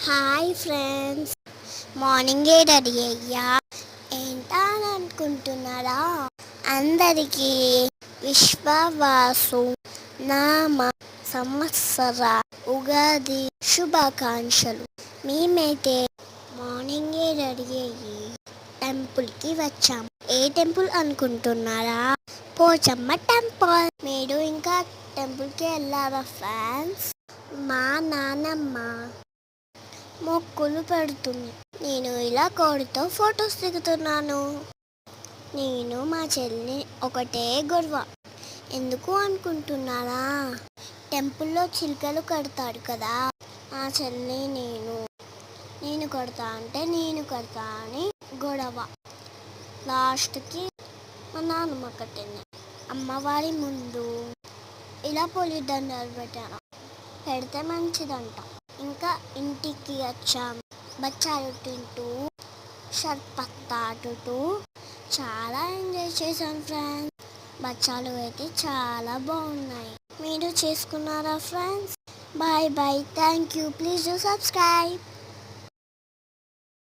Hi friends, మార్నింగే ready అయ్యా. ఏంటా అని అనుకుంటున్నారా? అందరికీ విశ్వవాసు నామ సంవత్సర ఉగాది శుభాకాంక్షలు. మేమైతే మార్నింగే రెడీ అయ్యి టెంపుల్కి వచ్చాం. ఏ టెంపుల్ అనుకుంటున్నారా? పోచమ్మ టెంపుల్. మీరు ఇంకా టెంపుల్కి వెళ్ళారా ఫ్రెండ్స్? మా నాన్నమ్మ మొక్కులు పెడుతుంది. నేను ఇలా కోడితో ఫొటోస్ దిగుతున్నాను. నేను మా చెల్లి ఒకటే గొడవ. ఎందుకు అనుకుంటున్నారా? టెంపుల్లో చిలుకలు కడతాడు కదా, మా చెల్లి నేను కడతా అంటే నేను కడతా అని గొడవ. లాస్ట్కి మా నాన్నమ్మ కట్టింది. అమ్మవారి ముందు ఇలా పొలి దండాలు పెడితే మంచిదంట. ఇంకా ఇంటికి వచ్చాం. బచ్చాలు తింటూ షర్బత్ తాగుతూ చాలా ఎంజాయ్ చేశాను ఫ్రెండ్స్. బచ్చాలు అయితే చాలా బాగున్నాయి. మీరు చేసుకున్నారా friends? Bye bye. Thank you. Please do subscribe.